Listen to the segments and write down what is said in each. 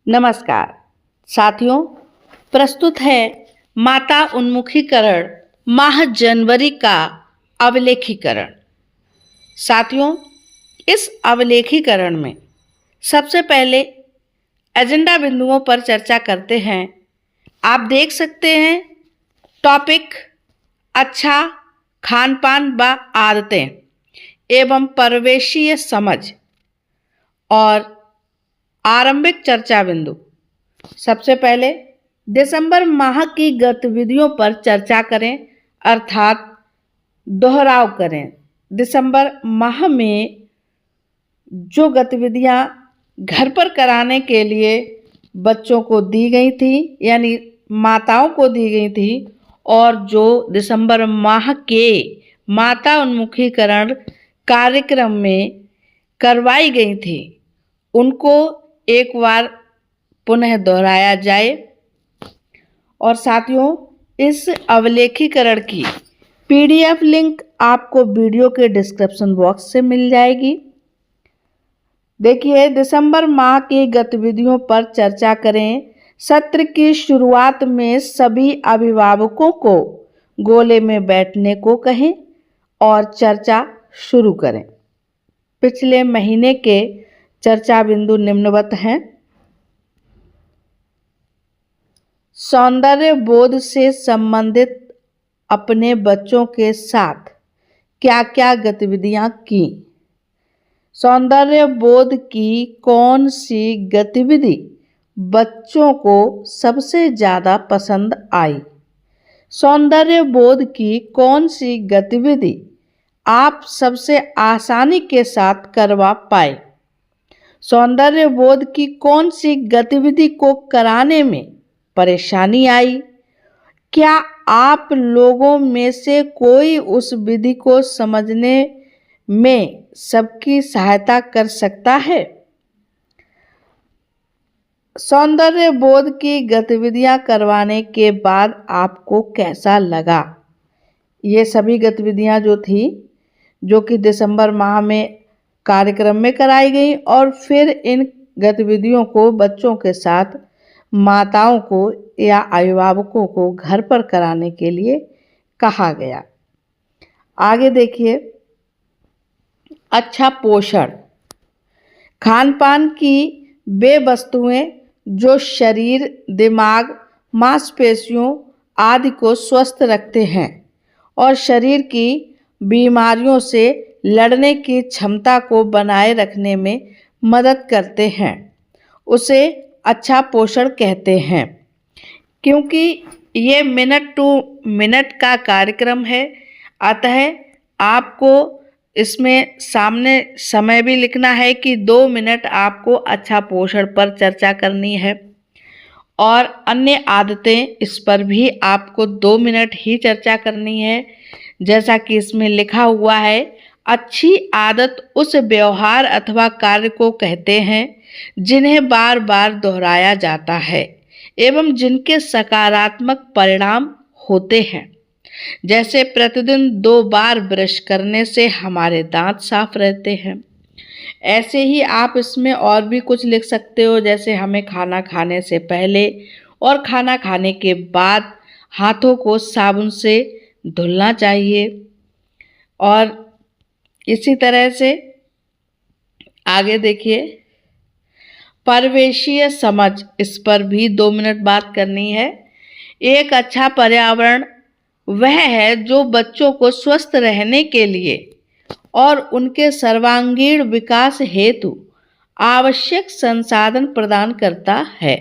नमस्कार साथियों, प्रस्तुत है माता उन्मुखीकरण माह जनवरी का अवलेखीकरण। साथियों, इस अवलेखीकरण में सबसे पहले एजेंडा बिंदुओं पर चर्चा करते हैं। आप देख सकते हैं टॉपिक अच्छा खान पान व आदतें एवं परिवेशीय समझ और आरंभिक चर्चा बिंदु। सबसे पहले दिसंबर माह की गतिविधियों पर चर्चा करें, अर्थात दोहराव करें। दिसंबर माह में जो गतिविधियां घर पर कराने के लिए बच्चों को दी गई थी, यानी माताओं को दी गई थी, और जो दिसंबर माह के माता उन्मुखीकरण कार्यक्रम में करवाई गई थी, उनको एक बार पुनः दोहराया जाए। और साथियों, इस अवलेखीकरण की पीडीएफ लिंक आपको वीडियो के डिस्क्रिप्शन बॉक्स से मिल जाएगी। देखिए, दिसंबर माह की गतिविधियों पर चर्चा करें। सत्र की शुरुआत में सभी अभिभावकों को गोले में बैठने को कहें और चर्चा शुरू करें। पिछले महीने के चर्चा बिंदु निम्नवत हैं। सौंदर्य बोध से संबंधित अपने बच्चों के साथ क्या क्या गतिविधियां की। सौंदर्य बोध की कौन सी गतिविधि बच्चों को सबसे ज़्यादा पसंद आई। सौंदर्य बोध की कौन सी गतिविधि आप सबसे आसानी के साथ करवा पाए। सौंदर्य बोध की कौन सी गतिविधि को कराने में परेशानी आई। क्या आप लोगों में से कोई उस विधि को समझने में सबकी सहायता कर सकता है। सौंदर्य बोध की गतिविधियां करवाने के बाद आपको कैसा लगा। ये सभी गतिविधियां जो थी, जो कि दिसंबर माह में कार्यक्रम में कराई गई, और फिर इन गतिविधियों को बच्चों के साथ माताओं को या अभिभावकों को घर पर कराने के लिए कहा गया। आगे देखिए, अच्छा पोषण। खान पान की वे वस्तुएं जो शरीर, दिमाग, मांसपेशियों आदि को स्वस्थ रखते हैं और शरीर की बीमारियों से लड़ने की क्षमता को बनाए रखने में मदद करते हैं, उसे अच्छा पोषण कहते हैं। क्योंकि ये मिनट टू मिनट का कार्यक्रम है, अतः आपको इसमें सामने समय भी लिखना है कि 2 मिनट आपको अच्छा पोषण पर चर्चा करनी है, और अन्य आदतें, इस पर भी आपको 2 मिनट ही चर्चा करनी है। जैसा कि इसमें लिखा हुआ है, अच्छी आदत उस व्यवहार अथवा कार्य को कहते हैं जिन्हें बार बार दोहराया जाता है एवं जिनके सकारात्मक परिणाम होते हैं। जैसे प्रतिदिन 2 बार ब्रश करने से हमारे दांत साफ रहते हैं। ऐसे ही आप इसमें और भी कुछ लिख सकते हो, जैसे हमें खाना खाने से पहले और खाना खाने के बाद हाथों को साबुन से धुलना चाहिए। और इसी तरह से आगे देखिए, परिवेशीय समझ, इस पर भी 2 मिनट बात करनी है। एक अच्छा पर्यावरण वह है जो बच्चों को स्वस्थ रहने के लिए और उनके सर्वांगीण विकास हेतु आवश्यक संसाधन प्रदान करता है,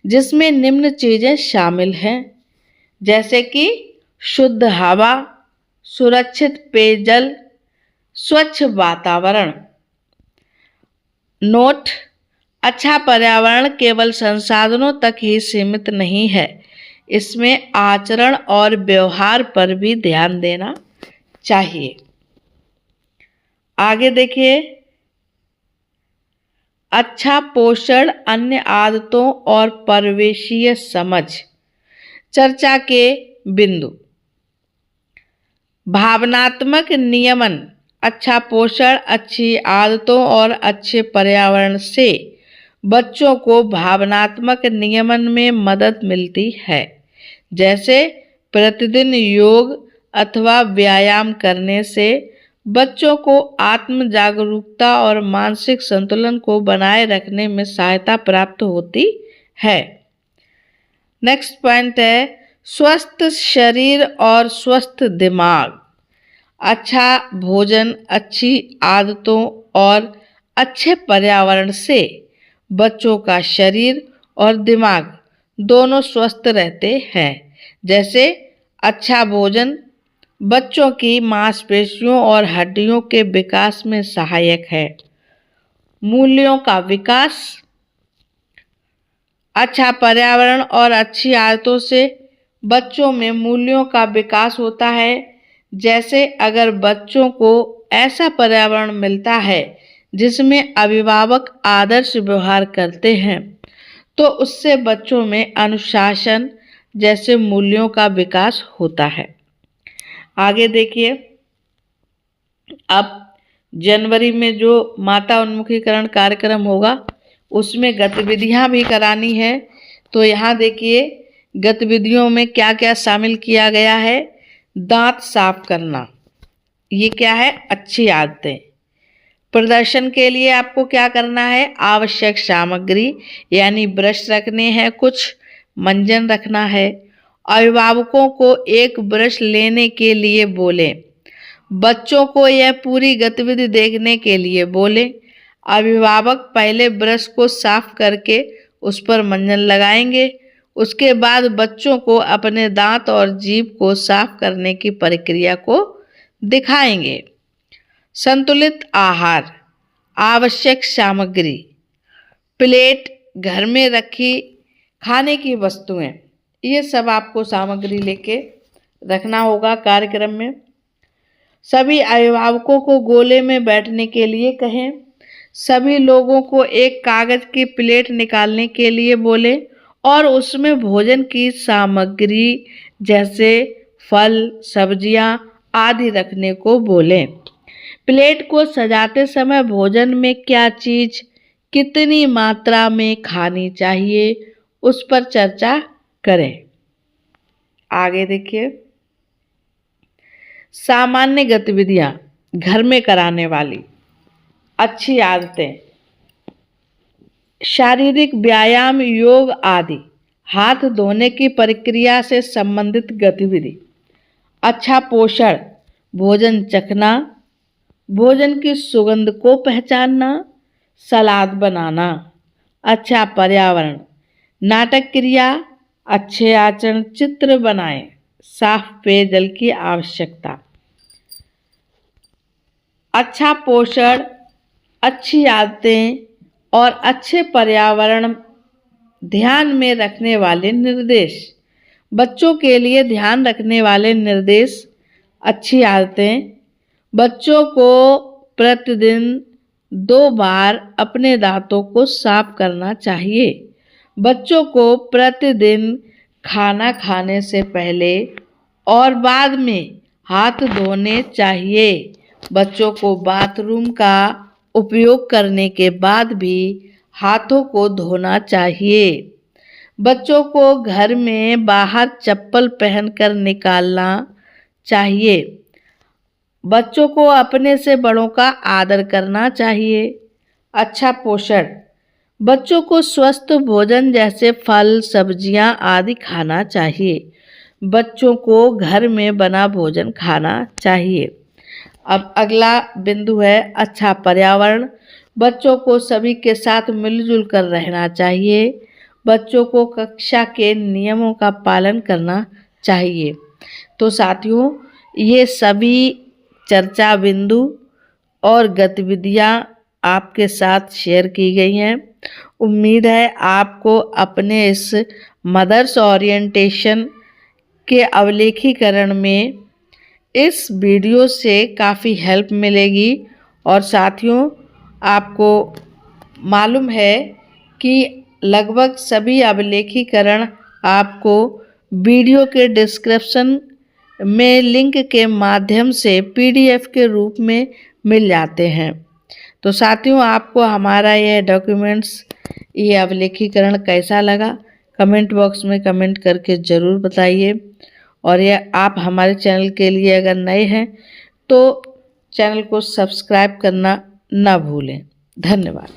जिसमें निम्न चीजें शामिल हैं, जैसे कि शुद्ध हवा, सुरक्षित पेयजल, स्वच्छ वातावरण। नोट: अच्छा पर्यावरण केवल संसाधनों तक ही सीमित नहीं है, इसमें आचरण और व्यवहार पर भी ध्यान देना चाहिए। आगे देखिए, अच्छा पोषण, अन्य आदतों और परिवेशीय समझ। चर्चा के बिंदु: भावनात्मक नियमन। अच्छा पोषण, अच्छी आदतों और अच्छे पर्यावरण से बच्चों को भावनात्मक नियमन में मदद मिलती है, जैसे प्रतिदिन योग अथवा व्यायाम करने से बच्चों को आत्म जागरूकता और मानसिक संतुलन को बनाए रखने में सहायता प्राप्त होती है। नेक्स्ट पॉइंट है स्वस्थ शरीर और स्वस्थ दिमाग। अच्छा भोजन, अच्छी आदतों और अच्छे पर्यावरण से बच्चों का शरीर और दिमाग दोनों स्वस्थ रहते हैं। जैसे अच्छा भोजन बच्चों की मांसपेशियों और हड्डियों के विकास में सहायक है। मूल्यों का विकास। अच्छा पर्यावरण और अच्छी आदतों से बच्चों में मूल्यों का विकास होता है। जैसे अगर बच्चों को ऐसा पर्यावरण मिलता है जिसमें अभिभावक आदर्श व्यवहार करते हैं, तो उससे बच्चों में अनुशासन जैसे मूल्यों का विकास होता है। आगे देखिए, अब जनवरी में जो माता उन्मुखीकरण कार्यक्रम होगा उसमें गतिविधियां भी करानी है। तो यहाँ देखिए गतिविधियों में क्या क्या शामिल किया गया है। दांत साफ करना, ये क्या है, अच्छी आदतें। प्रदर्शन के लिए आपको क्या करना है, आवश्यक सामग्री यानी ब्रश रखने हैं, कुछ मंजन रखना है। अभिभावकों को एक ब्रश लेने के लिए बोलें। बच्चों को यह पूरी गतिविधि देखने के लिए बोलें। अभिभावक पहले ब्रश को साफ करके उस पर मंजन लगाएंगे। उसके बाद बच्चों को अपने दांत और जीभ को साफ करने की प्रक्रिया को दिखाएंगे। संतुलित आहार, आवश्यक सामग्री, प्लेट, घर में रखी खाने की वस्तुएं, ये सब आपको सामग्री लेके रखना होगा कार्यक्रम में। सभी अभिभावकों को गोले में बैठने के लिए कहें। सभी लोगों को एक कागज की प्लेट निकालने के लिए बोलें और उसमें भोजन की सामग्री जैसे फल, सब्जियां आदि रखने को बोलें। प्लेट को सजाते समय भोजन में क्या चीज कितनी मात्रा में खानी चाहिए उस पर चर्चा करें। आगे देखिए, सामान्य गतिविधियां घर में कराने वाली अच्छी आदतें, शारीरिक व्यायाम, योग आदि, हाथ धोने की प्रक्रिया से संबंधित गतिविधि, अच्छा पोषण, भोजन चखना, भोजन की सुगंध को पहचानना, सलाद बनाना, अच्छा पर्यावरण, नाटक क्रिया, अच्छे आचरण, चित्र बनाएं, साफ पेयजल की आवश्यकता। अच्छा पोषण, अच्छी आदतें और अच्छे पर्यावरण ध्यान में रखने वाले निर्देश। बच्चों के लिए ध्यान रखने वाले निर्देश, अच्छी आदतें। बच्चों को प्रतिदिन 2 बार अपने दांतों को साफ करना चाहिए। बच्चों को प्रतिदिन खाना खाने से पहले और बाद में हाथ धोने चाहिए। बच्चों को बाथरूम का उपयोग करने के बाद भी हाथों को धोना चाहिए। बच्चों को घर में बाहर चप्पल पहनकर निकालना चाहिए। बच्चों को अपने से बड़ों का आदर करना चाहिए। अच्छा पोषण, बच्चों को स्वस्थ भोजन जैसे फल, सब्जियां आदि खाना चाहिए। बच्चों को घर में बना भोजन खाना चाहिए। अब अगला बिंदु है अच्छा पर्यावरण। बच्चों को सभी के साथ मिलजुल कर रहना चाहिए। बच्चों को कक्षा के नियमों का पालन करना चाहिए। तो साथियों, ये सभी चर्चा बिंदु और गतिविधियां आपके साथ शेयर की गई हैं। उम्मीद है आपको अपने इस मदर्स ओरिएंटेशन के अवलेखीकरण में इस वीडियो से काफ़ी हेल्प मिलेगी। और साथियों, आपको मालूम है कि लगभग सभी अवलेखीकरण आपको वीडियो के डिस्क्रिप्शन में लिंक के माध्यम से PDF के रूप में मिल जाते हैं। तो साथियों, आपको हमारा यह डॉक्यूमेंट्स ये अवलेखीकरण कैसा लगा कमेंट बॉक्स में कमेंट करके ज़रूर बताइए। और यह आप हमारे चैनल के लिए अगर नए हैं तो चैनल को सब्सक्राइब करना ना भूलें। धन्यवाद।